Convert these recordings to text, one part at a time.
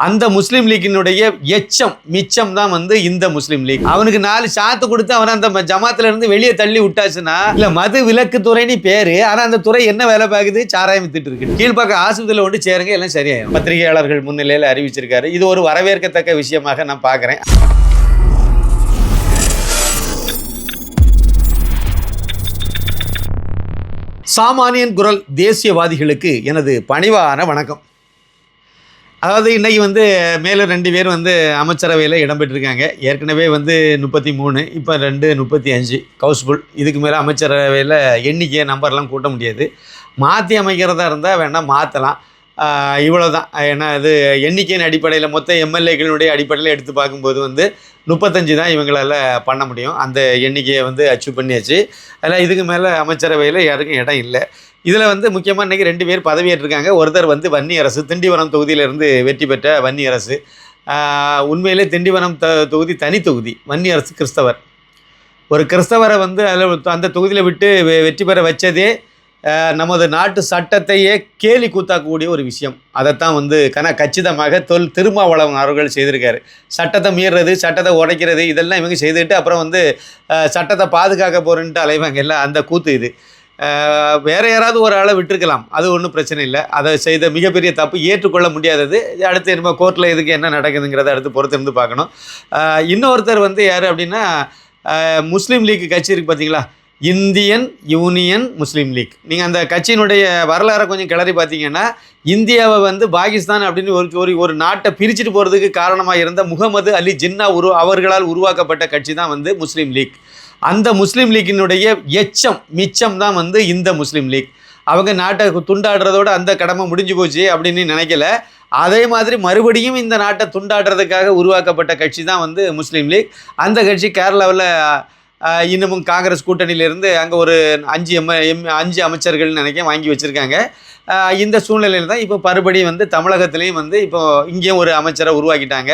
அந்த முஸ்லீம் லீக்கினுடைய எச்சம் மிச்சம் தான் வந்து இந்த முஸ்லீம் லீக். அவனுக்கு 4 சாத்து கொடுத்து அவனை அந்த ஜமாத்துல இருந்து வெளியே தள்ளி விட்டாச்சுன்னா, இல்ல மது விலக்கு துறைன்னு பேரு, ஆனா அந்த துறை என்ன வேலை பார்க்குது? சாராயம் வித்துட்டு இருக்கு. கீழ்பாக்க ஆஸ்பத்திரியில் ஒன்று சேருங்க, எல்லாம் சரியாயிடும். பத்திரிகையாளர்கள் முன்னிலையில் அறிவிச்சிருக்காரு. இது ஒரு வரவேற்கத்தக்க விஷயமாக நான் பார்க்குறேன். சாமானியன் குரல் தேசியவாதிகளுக்கு எனது பணிவான வணக்கம். அதாவது இன்றைக்கி வந்து மேலும் 2 பேர் வந்து அமைச்சரவையில் இடம்பெற்றிருக்காங்க. ஏற்கனவே வந்து 33, இப்போ 2 35 ஹவுஸ்ஃபுல். இதுக்கு மேலே அமைச்சரவையில் எண்ணிக்கை நம்பர்லாம் கூட்ட முடியாது. மாற்றி அமைக்கிறதா இருந்தால் வேணால் மாற்றலாம். இவ்வளோ தான். ஏன்னா இது எண்ணிக்கையின் அடிப்படையில் மொத்த எம்எல்ஏக்களுடைய அடிப்படையில் எடுத்து பார்க்கும்போது வந்து 35 தான் இவங்களால் பண்ண முடியும். அந்த எண்ணிக்கையை வந்து அச்சீவ் பண்ணியாச்சு. அதில் இதுக்கு மேலே அமைச்சரவையில் யாருக்கும் இடம் இல்லை. இதில் வந்து முக்கியமாக இன்றைக்கி 2 பேர் பதவியேற்றிருக்காங்க. ஒருத்தர் வந்து வன்னியரசு, திண்டிவனம் தொகுதியிலிருந்து வெற்றி பெற்ற வன்னியரசு. உண்மையிலே திண்டிவனம் தொகுதி தனி தொகுதி. வன்னியரசு கிறிஸ்தவர். ஒரு கிறிஸ்தவரை வந்து அதில் அந்த தொகுதியில் விட்டு வெற்றி பெற வச்சதே நமது நாட்டு சட்டத்தையே கேலி கூத்தாக்கக்கூடிய ஒரு விஷயம். அதைத்தான் வந்து கச்சிதமாக திருமாவளவன் அவர்கள் செய்திருக்காரு. சட்டத்தை மீறுறது, சட்டத்தை உடைக்கிறது, இதெல்லாம் இவங்க செய்துட்டு அப்புறம் வந்து சட்டத்தை பாதுகாக்க போகிறேன்ட்டு அலைவாங்க. எல்லாம் அந்த கூத்து இது. வேறு யாராவது ஒரு ஆளை விட்டுருக்கலாம், அது ஒன்றும் பிரச்சனை இல்லை. அதை செய்த மிகப்பெரிய தப்பு, ஏற்றுக்கொள்ள முடியாதது. அடுத்து நம்ம கோர்ட்டில் இதுக்கு என்ன நடக்குதுங்கிறத அடுத்து பொறுத்திருந்து பார்க்கணும். இன்னொருத்தர் வந்து யார் அப்படின்னா, முஸ்லீம் லீக் கட்சி இருக்குது பார்த்தீங்களா, இந்தியன் யூனியன் முஸ்லீம் லீக். நீங்கள் அந்த கட்சியினுடைய வரலாறை கொஞ்சம் கிளறி பார்த்தீங்கன்னா, இந்தியாவை வந்து பாகிஸ்தான் அப்படின்னு ஒரு நாட்டை பிரிச்சுட்டு போகிறதுக்கு காரணமாக இருந்த முகமது அலி ஜின்னா அவர்களால் உருவாக்கப்பட்ட கட்சி தான் வந்து முஸ்லீம் லீக். அந்த முஸ்லீம் லீக்கினுடைய எச்சம் மிச்சம் தான் வந்து இந்த முஸ்லீம் லீக். அவங்க நாட்டை துண்டாடுறதோடு அந்த கடமை முடிஞ்சு போச்சு அப்படின்னு நினைக்கல. அதே மாதிரி மறுபடியும் இந்த நாட்டை துண்டாடுறதுக்காக உருவாக்கப்பட்ட கட்சி தான் வந்து முஸ்லீம் லீக். அந்த கட்சி கேரளாவில் இன்னமும் காங்கிரஸ் கூட்டணியிலேருந்து அங்கே ஒரு 5 அமைச்சர்கள் நினைக்க வாங்கி வச்சுருக்காங்க. இந்த சூழ்நிலையில் தான் இப்போ மறுபடி வந்து தமிழகத்துலேயும் வந்து இப்போ இங்கேயும் ஒரு அமைச்சரை உருவாக்கிட்டாங்க.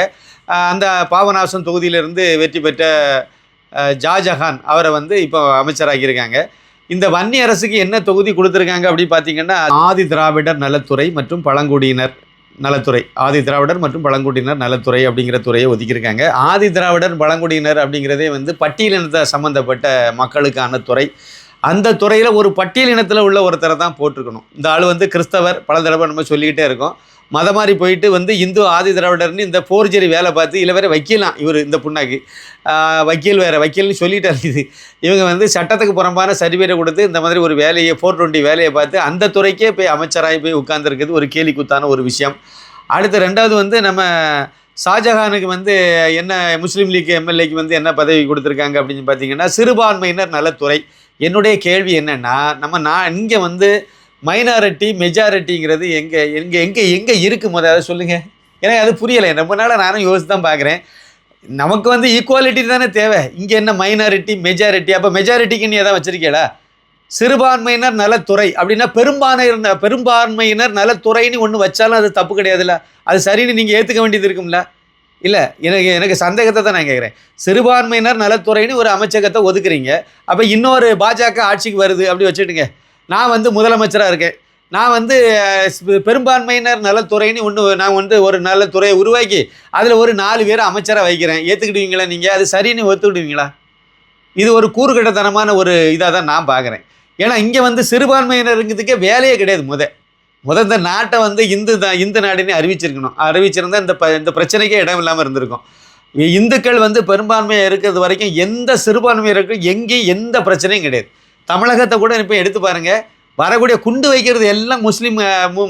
அந்த பாபநாசம் தொகுதியிலிருந்து வெற்றி பெற்ற ஷாஜஹான் அவரை வந்து இப்போ அமைச்சராகியிருக்காங்க. இந்த வன்னி அரசுக்கு என்ன தொகுதி கொடுத்துருக்காங்க அப்படின்னு பார்த்தீங்கன்னா, ஆதி திராவிடர் நலத்துறை மற்றும் பழங்குடியினர் நலத்துறை, ஆதி திராவிடர் மற்றும் பழங்குடியினர் நலத்துறை அப்படிங்கிற துறையை ஒதுக்கியிருக்காங்க. ஆதி திராவிடர் பழங்குடியினர் அப்படிங்கிறதே வந்து பட்டியலினத்தை சம்மந்தப்பட்ட மக்களுக்கான துறை. அந்த துறையில் ஒரு பட்டியலினத்தில் உள்ள ஒருத்தரை தான் போட்டிருக்கணும். இந்த ஆள் வந்து கிறிஸ்தவர், பல தடவை நம்ம சொல்லிக்கிட்டே இருக்கோம். மத மாதிரி போயிட்டு வந்து இந்து ஆதி திராவிடர்னு இந்த போர்ஜரி வேலை பார்த்து இல்லை வேறு வக்கீலாம். இவர் இந்த புண்ணாக்கு வக்கீல் வேறு வக்கீல்னு சொல்லிட்டார். இவங்க வந்து சட்டத்துக்கு புறம்பான சர்டிஃபிகேட்டை கொடுத்து இந்த மாதிரி ஒரு வேலையை 420 வேலையை பார்த்து அந்த துறைக்கே போய் அமைச்சராகி போய் உட்கார்ந்துருக்குது ஒரு கேலி கூத்தான ஒரு விஷயம். அடுத்து 2வது வந்து நம்ம ஷாஜஹானுக்கு வந்து என்ன முஸ்லீம் லீக் எம்எல்ஏக்கு வந்து என்ன பதவி கொடுத்துருக்காங்க அப்படின்னு பார்த்தீங்கன்னா, சிறுபான்மையினர் நலத்துறை. என்னுடைய கேள்வி என்னென்னா, இங்கே வந்து மைனாரிட்டி மெஜாரிட்டிங்கிறது எங்கே இருக்குது அதை சொல்லுங்கள். ஏன்னா அது புரியலை. ரொம்ப நாளாக நானும் யோசித்து தான் பார்க்குறேன். நமக்கு வந்து ஈக்குவாலிட்டி தானே தேவை. இங்கே என்ன மைனாரிட்டி மெஜாரிட்டி? அப்போ மெஜாரிட்டிக்கு நீ எதாவது வச்சுருக்கீங்களா? சிறுபான்மையினர் நலத்துறை அப்படின்னா பெரும்பான்மையினர் நலத்துறைன்னு ஒன்று வச்சாலும் அது தப்பு கிடையாதுல்ல. அது சரின்னு நீங்கள் ஏற்றுக்க வேண்டியது இருக்கும்ல. இல்லை, எனக்கு சந்தேகத்தை தான் நான் கேட்குறேன். சிறுபான்மையினர் நலத்துறைன்னு ஒரு அமைச்சகத்தை ஒதுக்குறீங்க. அப்போ இன்னொரு பாஜக ஆட்சிக்கு வருது அப்படி வச்சுட்டுங்க, நான் வந்து முதலமைச்சராக இருக்கேன், நான் வந்து பெரும்பான்மையினர் நலத்துறைன்னு நான் வந்து ஒரு நலத்துறையை உருவாக்கி அதில் ஒரு 4 பேரை அமைச்சராக வைக்கிறேன். ஏற்றுக்கிடுவீங்களா நீங்கள்? அது சரின்னு ஒத்துக்கிடுவீங்களா? இது ஒரு கூறுகட்டத்தனமான ஒரு இதாக தான் நான் பார்க்குறேன். ஏன்னா இங்கே வந்து சிறுபான்மையினருங்கிறதுக்கே வேலையே கிடையாது. இந்த நாட்டை வந்து இந்து நாடுன்னு அறிவிச்சிருந்தால் இந்த பிரச்சனைக்கே இடம் இல்லாமல் இருந்திருக்கும். இந்துக்கள் வந்து பெரும்பான்மையாக இருக்கிறது வரைக்கும் எந்த சிறுபான்மையினருக்கும் எங்கேயும் எந்த பிரச்சனையும் கிடையாது. தமிழகத்தை கூட இப்போ எடுத்து பாருங்கள், வரக்கூடிய குண்டு வைக்கிறது எல்லாம் முஸ்லீம்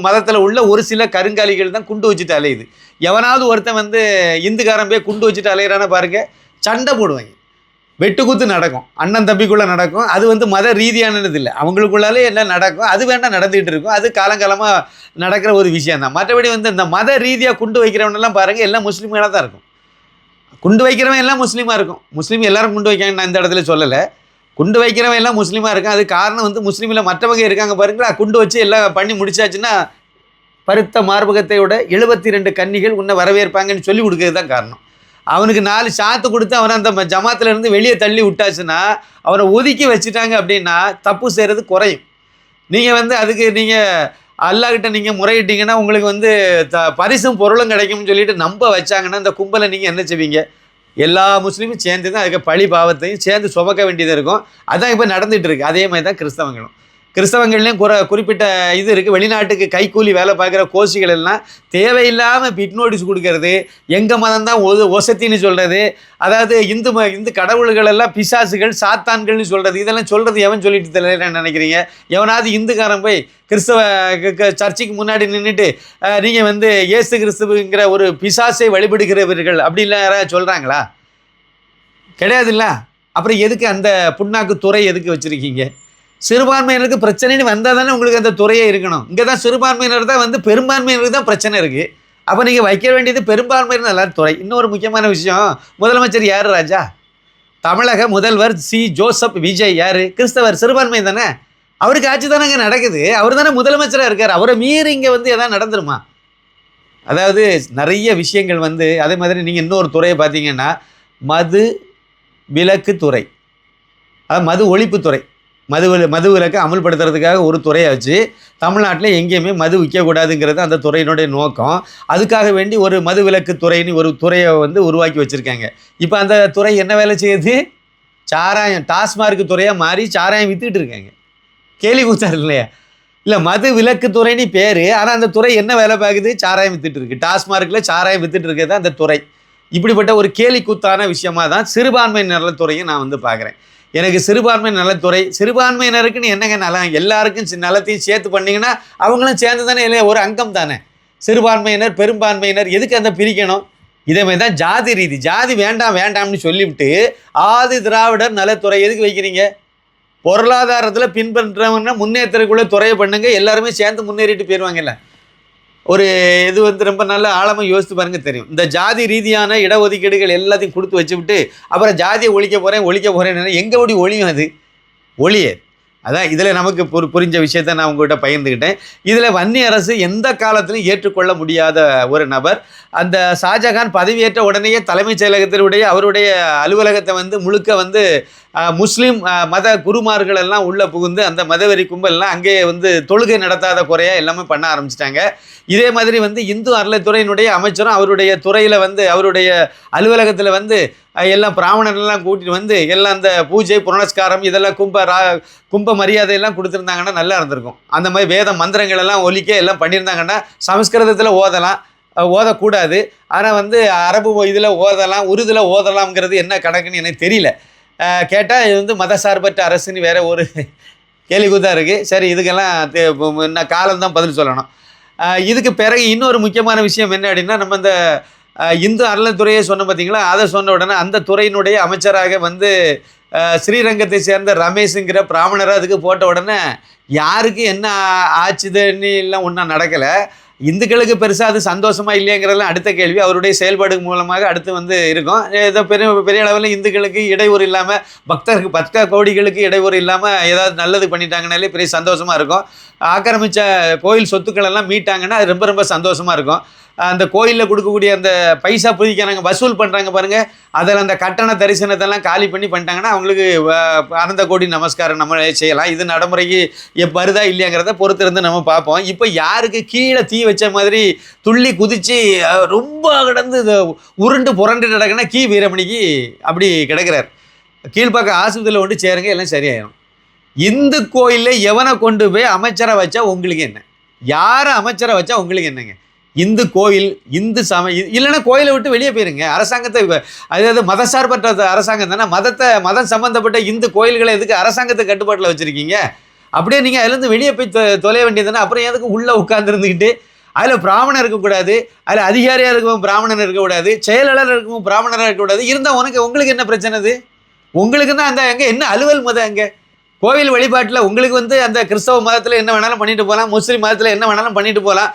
மதத்தில் உள்ள ஒரு சில கருங்காலிகள் தான் குண்டு வச்சுட்டு அலையுது. எவனாவது ஒருத்தன் வந்து இந்துக்காரன் போய் குண்டு வச்சுட்டு அலையிறான பாருங்கள், சண்டை போடுவாங்க, வெட்டுக்குத்து நடக்கும், அண்ணன் தம்பிக்குள்ளே நடக்கும். அது வந்து மத ரீதியானது இல்லை, அவங்களுக்குள்ளாலே எல்லாம் நடக்கும். அது வேண்டாம் நடந்துகிட்டு இருக்கும். அது காலங்காலமாக நடக்கிற ஒரு விஷயம் தான். மற்றபடி வந்து இந்த மத ரீதியாக குண்டு வைக்கிறவனெல்லாம் பாருங்கள், எல்லாம் முஸ்லீம்களாக தான் இருக்கும். குண்டு வைக்கிறவன் எல்லாம் முஸ்லீமாக இருக்கும். முஸ்லீம் எல்லாரும் குண்டு வைக்காங்க நான் இந்த இடத்துல சொல்லலை. குண்டு வைக்கிறவன் எல்லாம் முஸ்லீமாக இருக்கான். அது காரணம் வந்து முஸ்லீமில் மற்றவங்க இருக்காங்க பாருங்களா, குண்டு வச்சு எல்லாம் பண்ணி முடிச்சாச்சுன்னா பருத்த மார்பகத்தையோட 72 கன்னிகள் உன்னை வரவேற்பாங்கன்னு சொல்லி கொடுக்கறது தான் காரணம். அவனுக்கு 4 சாத்து கொடுத்து அவனை அந்த ஜமாத்துல இருந்து வெளியே தள்ளி விட்டாச்சுன்னா, அவனை ஒதுக்கி வச்சுட்டாங்க அப்படின்னா தப்பு செய்கிறது குறையும். நீங்கள் வந்து அதுக்கு நீங்கள் அல்லாஹ்கிட்ட நீங்கள் முறையிட்டீங்கன்னா உங்களுக்கு வந்து பரிசும் பொருளும் கிடைக்கும்னு சொல்லிட்டு நம்ப வச்சாங்கன்னா இந்த கும்பலை நீங்கள் என்ன செய்வீங்க? எல்லா முஸ்லீமும் சேர்ந்து தான் அதுக்கு பழி பாவத்தையும் சேர்ந்து சுமக்க வேண்டியது இருக்கும். அதான் இப்போ நடந்துகிட்டு இருக்கு. அதே மாதிரி தான் கிறிஸ்தவங்களும். கிறிஸ்தவங்கள்லேயும் குறிப்பிட்ட இது இருக்குது. வெளிநாட்டுக்கு கைக்கூலி வேலை பார்க்குற கோஷிகள் எல்லாம் தேவையில்லாமல் பிட் நோட்டீஸ் கொடுக்கறது, எங்கள் மதம் தான் ஒசத்தின்னு சொல்கிறது, அதாவது இந்து கடவுள்கள் எல்லாம் பிசாசுகள் சாத்தான்கள்னு சொல்கிறது, இதெல்லாம் சொல்கிறது எவன் சொல்லிட்டு தெரியலன்னு நினைக்கிறீங்க? எவனாவது இந்துக்காரன் போய் கிறிஸ்தவ சர்ச்சுக்கு முன்னாடி நின்றுட்டு நீங்கள் வந்து இயேசு கிறிஸ்துவுங்கிற ஒரு பிசாசை வழிபடுகிறவர்கள் அப்படிலாம் யாராவது சொல்கிறாங்களா? கிடையாதுல்ல. அப்புறம் எதுக்கு அந்த புண்ணாக்கு துறை எதுக்கு வச்சுருக்கீங்க? சிறுபான்மையினருக்கு பிரச்சனைன்னு வந்தால் தானே உங்களுக்கு அந்த துறையே இருக்கணும். இங்கே தான் சிறுபான்மையினர் தான் வந்து பெரும்பான்மையினருக்கு தான் பிரச்சனை இருக்குது. அப்போ நீங்கள் வைக்க வேண்டியது பெரும்பான்மையினர் எல்லாரும் துறை. இன்னொரு முக்கியமான விஷயம், முதலமைச்சர் யார் ராஜா? தமிழக முதல்வர் சி. ஜோசப் விஜய் யார்? கிறிஸ்தவர், சிறுபான்மை தானே. அவருக்கு ஆட்சி தானே இங்கே நடக்குது. அவர் தானே முதலமைச்சராக இருக்கார். அவரை மீறி இங்கே வந்து எதாவது நடந்துருமா? அதாவது நிறைய விஷயங்கள் வந்து அதே மாதிரி நீங்கள் இன்னொரு துறையை பார்த்தீங்கன்னா மது விலக்கு துறை, அதாவது மது ஒழிப்புத்துறை. மது விலக்கை அமல்படுத்துறதுக்காக ஒரு துறையை வச்சு தமிழ்நாட்டில் எங்கேயுமே மது விற்கக்கூடாதுங்கிறது அந்த துறையினுடைய நோக்கம். அதுக்காக வேண்டி ஒரு மது விலக்கு துறைன்னு ஒரு துறையை வந்து உருவாக்கி வச்சுருக்காங்க. இப்போ அந்த துறை என்ன வேலை செய்யுது? சாராயம் டாஸ்மார்க் துறையாக மாறி சாராயம் விற்றுக்கிட்டு இருக்காங்க. கேலி கூத்தார் இல்லையா? இல்லை, மது விலக்கு துறைன்னு பேர், ஆனால் அந்த துறை என்ன வேலை பார்க்குது? சாராயம் விற்றுட்டு இருக்கு. டாஸ்மார்க்கில் சாராயம் விற்றுட்டு இருக்கிறது அந்த துறை. இப்படிப்பட்ட ஒரு கேலி கூத்தான விஷயமாக தான் சிறுபான்மையினர் நலத்துறையும் நான் வந்து பார்க்குறேன். எனக்கு சிறுபான்மை நலத்துறை, சிறுபான்மையினருக்குன்னு என்னங்க நலம்? எல்லாருக்கும் நலத்தையும் சேர்த்து பண்ணிங்கன்னா அவங்களும் சேர்ந்து தானே இல்லையா, ஒரு அங்கம் தானே. சிறுபான்மையினர் பெரும்பான்மையினர் எதுக்கு அந்த பிரிக்கணும்? இதேமாதிரி தான் ஜாதி ரீதி, ஜாதி வேண்டாம் வேண்டாம்னு சொல்லிவிட்டு ஆதி திராவிடர் நலத்துறை எதுக்கு வைக்கிறீங்க? பொருளாதாரத்தில் பின்பற்றவங்கன்னா முன்னேற்றக்குள்ளே துறையை பண்ணுங்க, எல்லாருமே சேர்ந்து முன்னேறிட்டு போயிடுவாங்கல்ல. ஒரு இது வந்து ரொம்ப நல்ல ஆழமாக யோசித்து பாருங்க, தெரியும். இந்த ஜாதி ரீதியான இடஒதுக்கீடுகள் எல்லாத்தையும் கொடுத்து வச்சுவிட்டு அப்புறம் ஜாதியை ஒழிக்க போகிறேன் எங்கே ஓடி ஒழியும்? அது ஒழிய அதான் இதில் நமக்கு புரிஞ்ச விஷயத்தை நான் உங்கள்கிட்ட பகிர்ந்துக்கிட்டேன். இதில் வன்னிய அரசு எந்த காலத்திலும் ஏற்றுக்கொள்ள முடியாத ஒரு நபர். அந்த ஷாஜகான் பதவியேற்ற உடனேயே தலைமைச் செயலகத்தினுடைய அவருடைய அலுவலகத்தை வந்து முழுக்க வந்து முஸ்லீம் மத குருமார்கள் எல்லாம் உள்ளே புகுந்து அந்த மதவெறி கும்பல்லாம் அங்கேயே வந்து தொழுகை நடத்தாத குறையாக எல்லாமே பண்ண ஆரம்பிச்சிட்டாங்க. இதே மாதிரி வந்து இந்து அறநிலைத்துறையினுடைய அமைச்சரும் அவருடைய துறையில் வந்து அவருடைய அலுவலகத்தில் வந்து எல்லாம் பிராமணர்கள்லாம் கூட்டிகிட்டு வந்து எல்லாம் அந்த பூஜை புனஸ்காரம் இதெல்லாம் கும்ப மரியாதையெல்லாம் கொடுத்துருந்தாங்கன்னா நல்லா இருந்திருக்கும். அந்த மாதிரி வேத மந்திரங்கள் எல்லாம் ஒலிக்க எல்லாம் பண்ணியிருந்தாங்கன்னா சமஸ்கிருதத்தில் ஓதக்கூடாது, ஆனால் வந்து அரபு இதில் ஓதலாம், உருதில் ஓதலாம்ங்கிறது என்ன கணக்குன்னு எனக்கு தெரியல. கேட்டால் இது வந்து மதசார்பற்ற அரசுன்னு வேறு ஒரு கேள்விக்குத்தான் இருக்குது. சரி, இதுக்கெல்லாம் நான் காலம்தான் பதில் சொல்லணும். இதுக்கு பிறகு இன்னொரு முக்கியமான விஷயம் என்ன அப்படின்னா, நம்ம இந்த இந்து அறநிலைத்துறையை சொன்ன பார்த்தீங்களா, அதை சொன்ன உடனே அந்த துறையினுடைய அமைச்சராக வந்து ஸ்ரீரங்கத்தை சேர்ந்த ரமேஷுங்கிற பிராமணராக அதுக்கு போட்ட உடனே யாருக்கு என்ன ஆச்சுதுன்னு எல்லாம் ஒன்றும் நடக்கலை. இந்துக்களுக்கு பெருசாக அது சந்தோஷமாக இல்லைங்கிறதெல்லாம் அடுத்த கேள்வி. அவருடைய செயல்பாடு மூலமாக அடுத்து வந்து இருக்கும். ஏதோ பெரிய அளவில் இந்துக்களுக்கு இடையூறு இல்லாமல், பக்த கோடிகளுக்கு இடையூறு இல்லாமல் ஏதாவது நல்லது பண்ணிட்டாங்கனாலே பெரிய சந்தோஷமாக இருக்கும். ஆக்கிரமித்த கோயில் சொத்துக்கள் எல்லாம் மீட்டாங்கன்னா அது ரொம்ப ரொம்ப சந்தோஷமாக இருக்கும். அந்த கோயிலில் கொடுக்கக்கூடிய அந்த பைசா புதிக்கிறாங்க, வசூல் பண்ணுறாங்க பாருங்கள், அதில் அந்த கட்டண தரிசனத்தெல்லாம் காலி பண்ணிட்டாங்கன்னா அவங்களுக்கு அனந்த கோடி நமஸ்காரம் நம்மளே செய்யலாம். இது நடைமுறைக்கு வருதா இல்லையாங்கிறத பொறுத்திருந்து நம்ம பார்ப்போம். இப்போ யாருக்கு கீழே தீ வச்ச மாதிரி துள்ளி குதித்து ரொம்ப கிடந்து உருண்டு புரண்டு கிடக்குன்னா கி வீரமணிக்கு அப்படி கிடக்கிறார். கீழ்ப்பாக்க ஆஸ்பத்திரியில் கொண்டு சேருங்க, எல்லாம் சரியாயிடும். இந்து கோயிலில் எவனை கொண்டு போய் அமைச்சரை வச்சா உங்களுக்கு என்ன? யாரை அமைச்சரை வச்சா உங்களுக்கு என்னங்க? இந்து கோயில், இந்து இல்லைன்னா கோயிலை விட்டு வெளியே போயிருங்க. அரசாங்கத்தை, அதாவது மதசார்பற்ற அரசாங்கம் தானே. மதம் சம்மந்தப்பட்ட இந்து கோயில்களை எதுக்கு அரசாங்கத்தை கட்டுப்பாட்டில் வச்சுருக்கீங்க? அப்படியே நீங்கள் அதுலேருந்து வெளியே போய் தொலைய வேண்டியது தானே. அப்புறம் எதுக்கு உள்ளே உட்காந்துருந்துக்கிட்டு அதில் பிராமணர் இருக்கக்கூடாது, அதில் அதிகாரியாக இருக்கவும் பிராமணர் இருக்கக்கூடாது, செயலாளர் இருக்கவும் பிராமணராக இருக்கக்கூடாது. இருந்தால் உங்களுக்கு என்ன பிரச்சனை? அது உங்களுக்கு தான். அந்த அங்கே என்ன அலுவல் மதம்? அங்கே கோவில் வழிபாட்டில் உங்களுக்கு வந்து அந்த கிறிஸ்தவ மதத்தில் என்ன வேணாலும் பண்ணிட்டு போகலாம், முஸ்லீம் மதத்தில் என்ன வேணாலும் பண்ணிட்டு போகலாம்.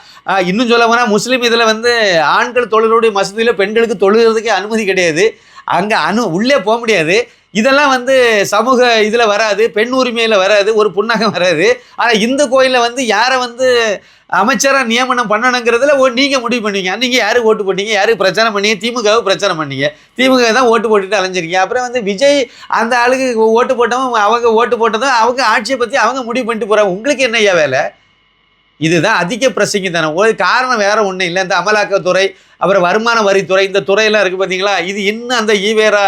இன்னும் சொல்ல போனால் முஸ்லீம் இதில் வந்து ஆண்கள் தொழுகளுடைய மசூதியில் பெண்களுக்கு தொழுகிறதுக்கே அனுமதி கிடையாது. அங்கே உள்ளே போக முடியாது. இதெல்லாம் வந்து சமூக இதில் வராது, பெண் உரிமையில் வராது, ஒரு புண்ணகம் வராது. ஆனால் இந்த கோயிலில் வந்து யாரை வந்து அமைச்சராக நியமனம் பண்ணணுங்கிறதுல நீங்கள் முடிவு பண்ணுவீங்க. நீங்கள் யாருக்கு ஓட்டு போட்டீங்க? யாருக்கு பிரச்சனை பண்ணீங்க? திமுகவை பிரச்சனை பண்ணீங்க. திமுக தான் ஓட்டு போட்டுட்டு அலைஞ்சிருக்கீங்க. அப்புறம் வந்து விஜய் அந்த ஆளுக்கு ஓட்டு போட்டவங்க அவங்க ஓட்டு போட்டதும் அவங்க ஆட்சியை பற்றி அவங்க முடிவு பண்ணிட்டு போகிறாங்க. உங்களுக்கு என்னையா வேலை? இதுதான் அதிக பிரசங்கித்தனம். ஒரு காரணம் வேறு ஒன்றும் இல்லை. இந்த அமலாக்கத்துறை, அப்புறம் வருமான வரித்துறை, இந்த துறையெல்லாம் இருக்குது பார்த்தீங்களா, இது இன்னும் அந்த ஈவேரா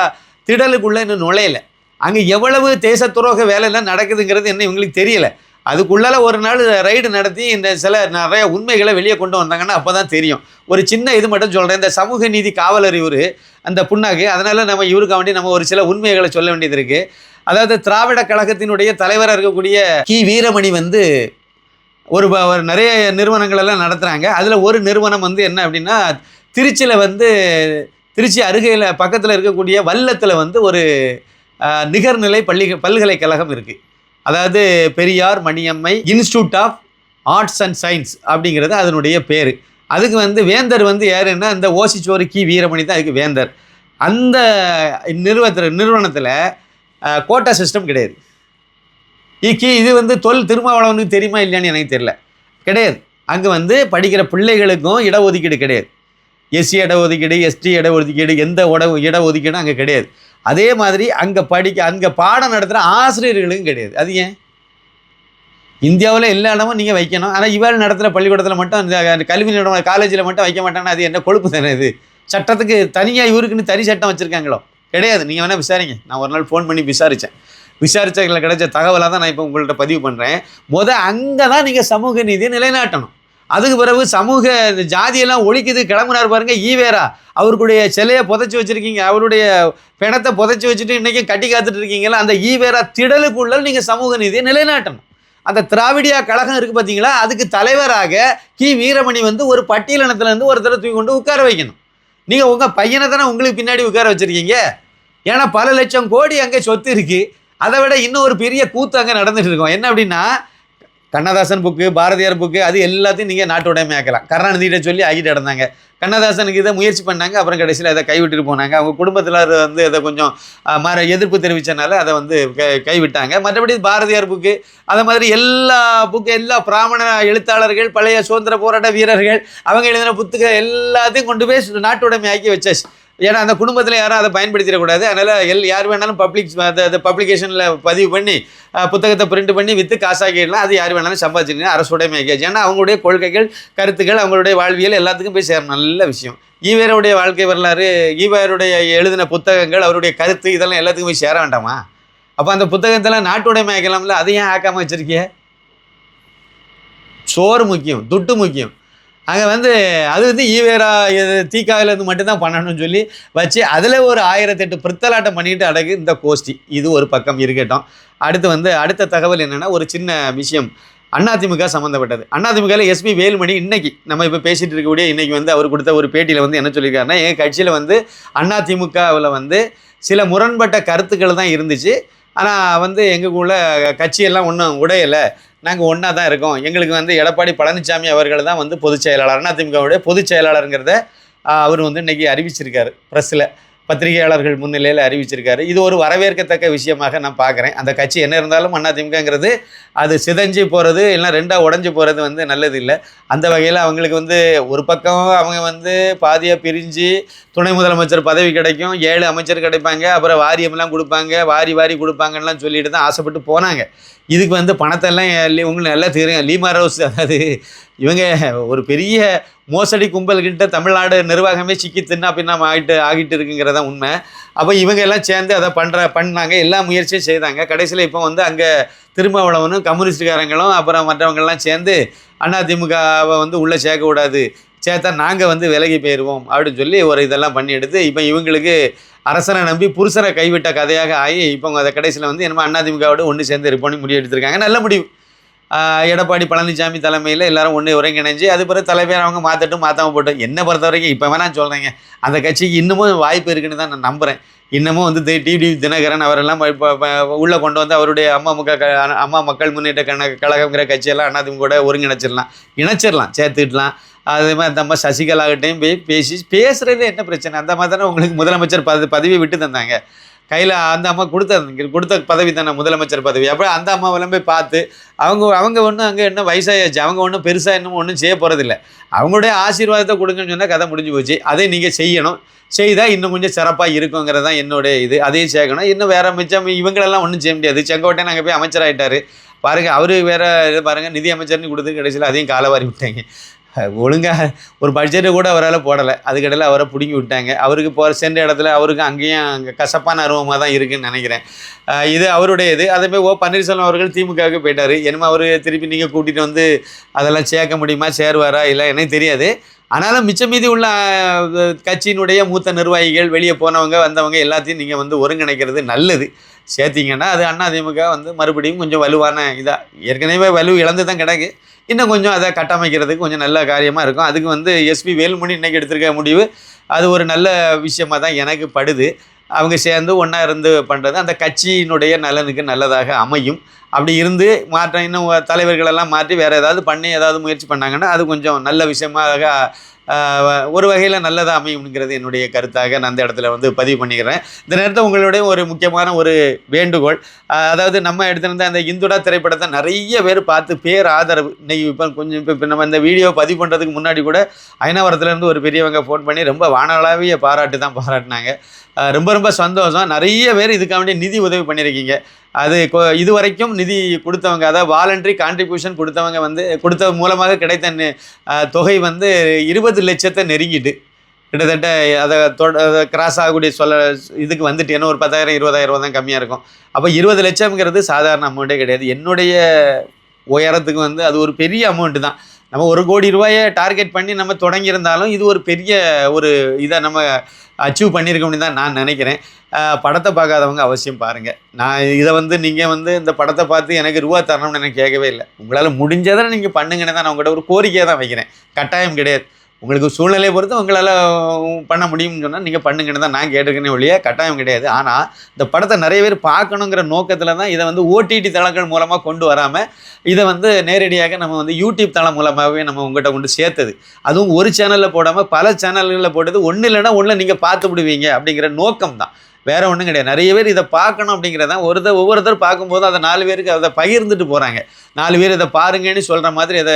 திடலுக்குள்ளே இன்னும் நுழையலை. அங்கே எவ்வளவு தேச துரோக வேலையெல்லாம் நடக்குதுங்கிறது என்ன இவங்களுக்கு தெரியலை. அதுக்குள்ளால ஒரு நாள் ரைடு நடத்தி இந்த சில நிறைய உண்மைகளை வெளியே கொண்டு வந்தாங்கன்னா அப்போ தான் தெரியும். ஒரு சின்ன இது மட்டும் சொல்கிறேன். இந்த சமூக நீதி காவலர் இவர் அந்த புண்ணாக்கு, அதனால் நம்ம இவருக்கு வேண்டி நம்ம ஒரு சில உண்மைகளை சொல்ல வேண்டியது இருக்குது. அதாவது திராவிட கழகத்தினுடைய தலைவராக இருக்கக்கூடிய கி வீரமணி வந்து ஒரு நிறைய நிறுவனங்களெல்லாம் நடத்துகிறாங்க. அதில் ஒரு நிறுவனம் வந்து என்ன அப்படின்னா, திருச்சியில் வந்து திருச்சி அருகையில் பக்கத்தில் இருக்கக்கூடிய வல்லத்தில் வந்து ஒரு நிகர்நிலை பல்கலைக்கழகம் இருக்குது. அதாவது Periyar Maniammai institute of arts and science அப்படிங்கிறது அதனுடைய பேர். அதுக்கு வந்து வேந்தர் வந்து யாருன்னா இந்த ஓசிச்சோறு கி வீரமணி தான் அதுக்கு வேந்தர். அந்த நிறுவனத்தில் கோட்டா சிஸ்டம் கிடையாது. இது வந்து திருமாவளவனுக்கு தெரியுமா இல்லையான்னு எனக்கு தெரியல. கிடையாது. அங்கே வந்து படிக்கிற பிள்ளைகளுக்கும் இடஒதுக்கீடு கிடையாது. எஸ்சி இடஒதுக்கீடு, எஸ்டி இடஒதுக்கீடு, எந்த இடஒதுக்கீடும் அங்கே கிடையாது. அதே மாதிரி அங்கே பாடம் நடத்துகிற ஆசிரியர்களுக்கும் கிடையாது. அது ஏன்? இந்தியாவில் எல்லா இடமும் நீங்கள் வைக்கணும். ஆனால் இவள் நடத்துகிற பள்ளிக்கூடத்தில் மட்டும் இந்த கல்வி நிறுவனம் காலேஜில் மட்டும் வைக்க மாட்டாங்கன்னா அது என்ன கொழுப்பு தானே? இது சட்டத்துக்கு தனியாக இவருக்குன்னு தனி சட்டம் வச்சுருக்காங்களோ? கிடையாது. நீங்கள் வேணால் விசாரிங்க. நான் ஒரு நாள் ஃபோன் பண்ணி விசாரித்ததில் கிடைச்ச தகவலாக தான் நான் இப்போ உங்கள்கிட்ட பதிவு பண்ணுறேன். அங்கே தான் நீங்கள் சமூக நீதியை நிலைநாட்டணும். அதுக்கு பிறகு சமூக ஜாதியெல்லாம் ஒழிக்குது கிளம்புனார் பாருங்கள் ஈவேரா. அவருடைய சிலையை புதைச்சி வச்சுருக்கீங்க, அவருடைய பிணத்தை புதைச்சி வச்சுட்டு இன்றைக்கி கட்டி காத்துட்டு இருக்கீங்களா? அந்த ஈவேரா திடலுக்குள்ள நீங்கள் சமூக நீதியை நிலைநாட்டணும். அந்த திராவிடியா கழகம் இருக்குது பார்த்தீங்களா, அதுக்கு தலைவராக கி வீரமணி வந்து ஒரு பட்டியலினத்துலேருந்து ஒருத்தரை தூக்கி கொண்டு உட்கார வைக்கணும். நீங்கள் உங்கள் பையனை தானே உங்களுக்கு பின்னாடி உட்கார வச்சுருக்கீங்க. ஏன்னா பல லட்சம் கோடி அங்கே சொத்து இருக்குது. அதை விட இன்னும் ஒரு பெரிய கூத்து அங்கே நடந்துகிட்டு இருக்கோம். என்ன அப்படின்னா, கண்ணதாசன் புக்கு, பாரதியார் புக்கு, அது எல்லாத்தையும் நீங்கள் நாட்டுடைமை ஆக்கலாம். கருணாநிதியிட்ட சொல்லி ஆகிட்டு நடந்தாங்க. கண்ணதாசனுக்கு இதை முயற்சி பண்ணாங்க. அப்புறம் கடைசியில் அதை கைவிட்டுட்டு போனாங்க. அவங்க குடும்பத்தில் வந்து அதை கொஞ்சம் எதிர்ப்பு தெரிவித்தனால அதை வந்து கைவிட்டாங்க. மற்றபடி பாரதியார் புக்கு, அதை மாதிரி எல்லா புக்கு, எல்லா பிராமண எழுத்தாளர்கள், பழைய சுதந்திர போராட்ட வீரர்கள், அவங்க எழுதின புத்தகம் எல்லாத்தையும் கொண்டு போய் நாட்டுடைமை ஆக்கி வச்சாச்சு. ஏன்னா அந்த குடும்பத்தில் யாரும் அதை பயன்படுத்திடக்கூடாது. அதனால் யார் வேணாலும் பப்ளிகேஷனில் பதிவு பண்ணி புத்தகத்தை பிரிண்ட் பண்ணி விற்று காசாக்கிடலாம். அது யார் வேணாலும் சம்பாதிச்சிருக்கீங்க. அரசுடைமை ஆக்கியாச்சு. ஏன்னா அவங்களுடைய கொள்கைகள், கருத்துக்கள், அவங்களுடைய வாழ்வியல் எல்லாத்துக்கும் போய் சேரணும். நல்ல விஷயம். ஈவேருடைய வாழ்க்கை வரலாறு, ஈவேருடைய எழுதின புத்தகங்கள், அவருடைய கருத்து, இதெல்லாம் எல்லாத்துக்கும் போய் சேர வேண்டாமா? அப்போ அந்த புத்தகத்தெல்லாம் நாட்டுடைமை ஆக்கலாம்ல. அதை ஏன் ஆக்காமல் வச்சுருக்கீங்க? சோறு முக்கியம், துட்டு முக்கியம். அங்கே வந்து அது வந்து ஈவேரா தீக்காவிலேருந்து மட்டும்தான் பண்ணணும்னு சொல்லி வச்சு அதில் ஒரு 1008 பித்தலாட்டம் பண்ணிட்டு அடகு இந்த கோஷ்டி. இது ஒரு பக்கம் இருக்கட்டும். அடுத்த தகவல் என்னென்னா, ஒரு சின்ன விஷயம் அதிமுக சம்மந்தப்பட்டது. அதிமுகவில் எஸ்பி வேலுமணி இன்னைக்கு நம்ம இப்போ பேசிகிட்டு இருக்கக்கூடிய இன்னைக்கு வந்து அவர் கொடுத்த ஒரு பேட்டியில் வந்து என்ன சொல்லியிருக்காருன்னா, எங்கள் கட்சியில் வந்து அதிமுகவில் வந்து சில முரண்பட்ட கருத்துக்கள் தான் இருந்துச்சு. ஆனால் வந்து எங்களுக்குள்ள கட்சியெல்லாம் ஒன்றும் உடையலை, நாங்கள் ஒன்றா தான் இருக்கோம். எங்களுக்கு வந்து எடப்பாடி பழனிசாமி அவர்கள் தான் வந்து பொதுச் செயலாளர், அதிமுகவுடைய பொதுச் செயலாளருங்கிறத அவர் வந்து இன்றைக்கி அறிவிச்சிருக்காரு. ப்ரெஸ்ஸில் பத்திரிகையாளர்கள் முன்னிலையில் அறிவிச்சிருக்காரு. இது ஒரு வரவேற்கத்தக்க விஷயமாக நான் பார்க்குறேன். அந்த கட்சி என்ன இருந்தாலும் அதிமுகங்கிறது அது சிதைஞ்சு போகிறது, இல்லைனா ரெண்டாக உடஞ்சி போகிறது வந்து நல்லது இல்லை. அந்த வகையில் அவங்களுக்கு வந்து ஒரு பக்கம் அவங்க வந்து பாதியாக பிரிஞ்சு துணை முதலமைச்சர் பதவி கிடைக்கும், 7 அமைச்சர் கிடைப்பாங்க, அப்புறம் வாரியமெல்லாம் கொடுப்பாங்க, வாரி கொடுப்பாங்கலாம் சொல்லிட்டு தான் ஆசைப்பட்டு போனாங்க. இதுக்கு வந்து பணத்தெல்லாம் உங்களுக்கு நல்லா தெரியும். லீமா ரோஸ், அதாவது இவங்க ஒரு பெரிய மோசடி கும்பல்கிட்ட தமிழ்நாடு நிர்வாகமே சிக்கி தின்னா பின்னா ஆகிட்டு இருக்குங்கிறதான் உண்மை. அப்போ இவங்க எல்லாம் சேர்ந்து அதை பண்ணாங்க, எல்லா முயற்சியும் செய்தாங்க. கடைசியில் இப்போ வந்து அங்கே திருமாவளவனும் கம்யூனிஸ்டுக்காரங்களும் அப்புறம் மற்றவங்கள்லாம் சேர்ந்து அதிமுகவை வந்து உள்ளே சேர்க்கக்கூடாது, சேர்த்தா நாங்கள் வந்து விலகி போயிடுவோம் அப்படின்னு சொல்லி ஒரு இதெல்லாம் பண்ணி எடுத்து இப்போ இவங்களுக்கு அரசனை நம்பி புருஷனை கைவிட்ட கதையாக ஆகி இப்போ அதை கடைசியில் வந்து என்னமோ அதிமுகவோடு ஒன்று சேர்ந்து இருப்போன்னு முடிவு எடுத்திருக்காங்க. நல்ல முடிவு. எடப்பாடி பழனிசாமி தலைமையில் எல்லாரும் ஒருங்கிணைஞ்சு அது பிறகு தலைவர் அவங்க மாற்றாமல் போட்டோம். என்னை பொறுத்த வரைக்கும் இப்போ வேணால் சொல்கிறேங்க, அந்த கட்சிக்கு இன்னமும் வாய்ப்பு இருக்குன்னு தான் நான் நம்புகிறேன். இன்னமும் வந்து டிடி தினகரன் அவரெல்லாம் உள்ளே கொண்டு வந்து அவருடைய அம்மா மக்கள் முன்னேற்ற கழகங்கிற கட்சியெல்லாம் அதிமுக இணைச்சிடலாம், சேர்த்துக்கலாம். அதே மாதிரி நம்ம சசிகலாகிட்டையும் போய் பேசுகிறது என்ன பிரச்சனை? அந்த மாதிரி தானே உங்களுக்கு முதலமைச்சர் பதவியை விட்டு தந்தாங்க. கையில் அந்த அம்மா கொடுத்த பதவி தானே முதலமைச்சர் பதவி. அப்போ அந்த அம்மாவெல்லாம் போய் பார்த்து அவங்க ஒன்றும் அங்கே என்ன வயசாகிடுச்சு, அவங்க ஒன்றும் பெருசாக இன்னும் ஒன்றும் செய்ய போகிறதில்ல. அவங்களுடைய ஆசீர்வாதத்தை கொடுங்கன்னு சொன்னால் கதை முடிஞ்சு போச்சு. அதை நீங்கள் செய்யணும். செய்தால் இன்னும் கொஞ்சம் சிறப்பாக இருக்குங்கிறது தான் என்னுடைய இது. அதையும் சேர்க்கணும். இன்னும் வேறு மிச்சம் இவங்களெல்லாம் ஒன்றும் செய்ய முடியாது. செங்கோட்டையன் அங்கே போய் அமைச்சராகிட்டார் பாருங்கள். அவர் வேறு இது பாருங்கள், நிதி அமைச்சர்னு கொடுத்து கடைசியில் அதையும் காலவாரி விட்டாங்க. ஒழுங்காக ஒரு பட்ஜெட்டை கூட அவரால் போடலை. அதுக்கடையில் அவரை பிடுங்கி விட்டாங்க. அவருக்கு சென்ற இடத்துல அவருக்கு அங்கேயும் அங்கே கசப்பான அனுபவமாக தான் இருக்குதுன்னு நினைக்கிறேன். இது அவருடைய இது. அதேமாதிரி பன்னீர்செல்வம் அவர்கள் திமுகவுக்கு போயிட்டார். என்னமோ அவர் திருப்பி நீங்கள் கூட்டிகிட்டு வந்து அதெல்லாம் சேர்க்க முடியுமா, சேருவாரா இல்லை எனக்கு தெரியாது. ஆனாலும் மிச்சம் மீதி உள்ள கட்சியினுடைய மூத்த நிர்வாகிகள், வெளியே போனவங்க வந்தவங்க எல்லாத்தையும் நீங்கள் வந்து ஒருங்கிணைக்கிறது நல்லது. சேர்த்திங்கன்னா அது அதிமுக வந்து மறுபடியும் கொஞ்சம் வலுவான இதாக, ஏற்கனவே வலு இழந்து தான் கிடக்கு, இன்னும் கொஞ்சம் அதை கட்டமைக்கிறதுக்கு கொஞ்சம் நல்ல காரியமாக இருக்கும். அதுக்கு வந்து எஸ்பி வேலுமணி இன்றைக்கி எடுத்திருக்க முடிவு அது ஒரு நல்ல விஷயமாக தான் எனக்கு படுது. அவங்க சேர்ந்து ஒன்றா இருந்து பண்ணுறது அந்த கட்சியினுடைய நலனுக்கு நல்லதாக அமையும். அப்படி இருந்து மாற்றம் இன்னும் தலைவர்களெல்லாம் மாற்றி வேறு ஏதாவது பண்ணி ஏதாவது முயற்சி பண்ணாங்கன்னா அது கொஞ்சம் நல்ல விஷயமாக ஒரு வகையில் நல்லதாக அமையும்ங்கிறது என்னுடைய கருத்தாக நான் அந்த இடத்துல வந்து பதிவு பண்ணிக்கிறேன். இந்த நேரத்தில் உங்களுடைய ஒரு முக்கியமான ஒரு வேண்டுகோள், அதாவது நம்ம எடுத்திருந்த அந்த இந்துடா திரைப்படத்தை நிறைய பேர் பார்த்து ஆதரவு இன்னைக்கு இப்போ நம்ம இந்த வீடியோ பதிவு பண்ணுறதுக்கு முன்னாடி கூட அயனாவரத்துலேருந்து ஒரு பெரியவங்க ஃபோன் பண்ணி ரொம்ப வானளாவிய பாராட்டு தான் பாராட்டினாங்க. ரொம்ப ரொம்ப சந்தோஷம். நிறைய பேர் இதுக்காக நிதி உதவி பண்ணியிருக்கீங்க. அது இது வரைக்கும் நிதி கொடுத்தவங்க, அதாவது வாலண்டரி கான்ட்ரிபியூஷன் கொடுத்தவங்க வந்து கொடுத்த மூலமாக கிடைத்த தொகை வந்து 20 லட்சத்தை நெருங்கிட்டு கிட்டத்தட்ட அதை கிராஸ் ஆகக்கூடிய இதுக்கு வந்துட்டு ஏன்னா ஒரு 10,000 20,000 தான் கம்மியாக இருக்கும். அப்போ 20 லட்சம்ங்கிறது சாதாரண அமௌண்ட்டே கிடையாது. என்னுடைய உயரத்துக்கு வந்து அது ஒரு பெரிய அமௌண்ட்டு தான். நம்ம 1 கோடி ரூபாயை டார்கெட் பண்ணி நம்ம தொடங்கியிருந்தாலும் இது ஒரு பெரிய ஒரு இதை நம்ம அச்சீவ் பண்ணியிருக்க முடியும் தான் நான் நினைக்கிறேன். படத்தை பார்க்காதவங்க அவசியம் பாருங்கள். நான் இதை வந்து நீங்கள் வந்து இந்த படத்தை பார்த்து எனக்கு ரூபா தரணும்னு எனக்கு கேட்கவே இல்லை. உங்களால் முடிஞ்சதை நீங்கள் பண்ணுங்கன்னு தான் நான் உங்கள்கிட்ட ஒரு கோரிக்கையாக தான் வைக்கிறேன். கட்டாயம் கிடையாது. உங்களுக்கு சூழ்நிலையை பொறுத்து உங்களால் பண்ண முடியும்னு சொன்னால் நீங்கள் பண்ணுங்கன்னு தான் நான் கேட்டிருக்கேனே ஒழிய கட்டாயம் கிடையாது. ஆனால் இந்த படத்தை நிறைய பேர் பார்க்கணுங்கிற நோக்கத்தில் தான் இதை வந்து ஓடிடி தளங்கள் மூலமாக கொண்டு வராமல் இதை வந்து நேரடியாக நம்ம வந்து யூடியூப் தளம் மூலமாகவே நம்ம உங்கள்கிட்ட கொண்டு சேர்த்தது. அதுவும் ஒரு சேனலில் போடாமல் பல சேனல்களில் போட்டது. ஒன்று இல்லைன்னா ஒன்றில் நீங்கள் பார்த்து விடுவீங்க அப்படிங்கிற நோக்கம் தான், வேறு ஒன்றும் கிடையாது. நிறைய பேர் இதை பார்க்கணும் அப்படிங்கிறதான் ஒவ்வொருத்தர் பார்க்கும்போது அதை 4 பேருக்கு அதை பகிர்ந்துட்டு போகிறாங்க. 4 பேர் இதை பாருங்கன்னு சொல்கிற மாதிரி அதை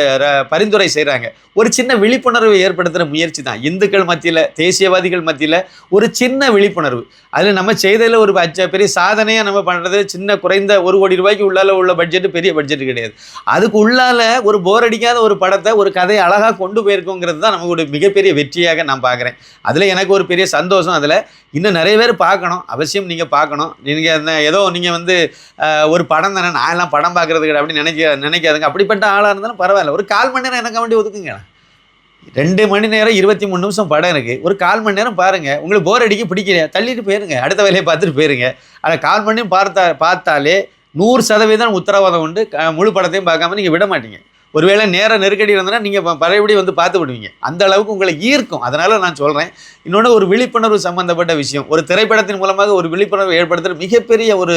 பரிந்துரை செய்கிறாங்க. ஒரு சின்ன விழிப்புணர்வை ஏற்படுத்துகிற முயற்சி தான் இந்துக்கள் மத்தியில், தேசியவாதிகள் மத்தியில் ஒரு சின்ன விழிப்புணர்வு. அதில் நம்ம செய்ததில் ஒரு பெரிய சாதனையாக நம்ம பண்ணுறது சின்ன குறைந்த 1 கோடி ரூபாய்க்கு உள்ளால் உள்ள பட்ஜெட்டு பெரிய பட்ஜெட்டு கிடையாது. அதுக்கு உள்ளால் ஒரு போர் அடிக்காத ஒரு படத்தை, ஒரு கதையை அழகாக கொண்டு போயிருக்கோங்கிறது தான் நமக்கு ஒரு மிகப்பெரிய வெற்றியாக நான் பார்க்குறேன். அதில் எனக்கு ஒரு பெரிய சந்தோஷம். அதில் இன்னும் நிறைய பேர் பார்க்கணும், அவசியம் நீங்கள் பார்க்கணும். நீங்கள் ஏதோ நீங்கள் வந்து ஒரு படம் தானே, நான் எல்லாம் படம் பார்க்குறது கிடையாது அப்படின்னு நினைக்காதுங்க. அப்படிப்பட்ட ஆளாக இருந்தாலும் பரவாயில்ல, ஒரு 1/4 மணி நேரம் எனக்கு வேண்டி ஒதுக்குங்க. 2 மணி நேரம் 23 நிமிஷம் படம் இருக்குது. ஒரு 1/4 மணி நேரம் பாருங்கள். உங்களுக்கு போர் அடிக்க பிடிக்கலையா தள்ளிட்டு போயிருங்க, அடுத்த வேலையை பார்த்துட்டு போயிருங்க. அதை 1/4 மணி பார்த்தாலே 100% உத்தரவாதம் உண்டு. முழு படத்தையும் பார்க்காம நீங்கள் விட மாட்டீங்க. ஒருவேளை நேர நெருக்கடி இருந்ததுன்னா நீங்கள் பழையபடி வந்து பார்த்து விடுவீங்க. அந்த அளவுக்கு உங்களை ஈர்க்கும். அதனால் நான் சொல்கிறேன். இன்னொன்று ஒரு விழிப்புணர்வு சம்மந்தப்பட்ட விஷயம், ஒரு திரைப்படத்தின் மூலமாக ஒரு விழிப்புணர்வு ஏற்படுத்துகிற மிகப்பெரிய ஒரு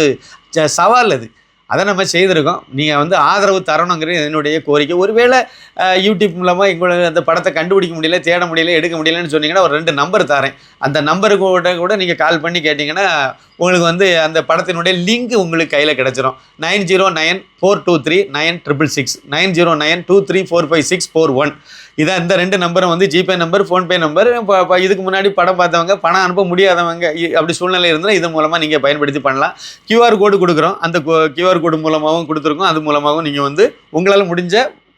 சவால் அது. அதை நம்ம செய்திருக்கோம். நீங்கள் வந்து ஆதரவு தரணுங்கிறது என்னுடைய கோரிக்கை. ஒருவேளை யூடியூப் மூலமாக எங்களுக்கு அந்த படத்தை கண்டுபிடிக்க முடியல, தேட முடியல, எடுக்க முடியலன்னு சொன்னீங்கன்னா ஒரு 2 நம்பர் தரேன். அந்த நம்பருக்கு கூட நீங்கள் கால் பண்ணி கேட்டிங்கன்னா உங்களுக்கு வந்து அந்த படத்தினுடைய லிங்க் உங்களுக்கு கையில் கிடச்சிரும். 9094239666 9092345641. இதான் இந்த 2 நம்பரும் வந்து ஜிபே நம்பர், ஃபோன்பே நம்பர். இதுக்கு முன்னாடி படம் பார்த்தவங்க, பணம் அனுப்ப முடியாதவங்க, அப்படி சூழ்நிலை இருந்தால் இது மூலமாக நீங்கள் பயன்படுத்தி பண்ணலாம். QR கோடு கொடுக்குறோம். அந்த QR கோடு மூலமாகவும் கொடுத்துருக்கோம். அது மூலமாகவும் நீங்கள் வந்து உங்களால் முடிஞ்ச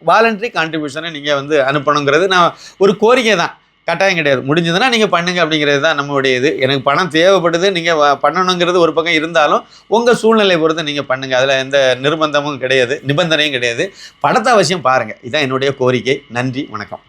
வாலண்டரி கான்ட்ரிபியூஷனை நீங்கள் வந்து அனுப்பணுங்கிறது நான் ஒரு கோரிக்கை தான், கட்டாயம் கிடையாது. முடிஞ்சதுன்னா நீங்கள் பண்ணுங்கள் அப்படிங்கிறது தான் நம்மளுடைய இது. எனக்கு பணம் தேவைப்படுது, நீங்கள் பண்ணணுங்கிறது ஒரு பக்கம் இருந்தாலும் உங்கள் சூழ்நிலை பொறுத்து நீங்கள் பண்ணுங்கள். அதில் எந்த நிர்பந்தமும் கிடையாது, நிபந்தனையும் கிடையாது. படத்தை அவசியம் பாருங்கள். இதுதான் என்னுடைய கோரிக்கை. நன்றி, வணக்கம்.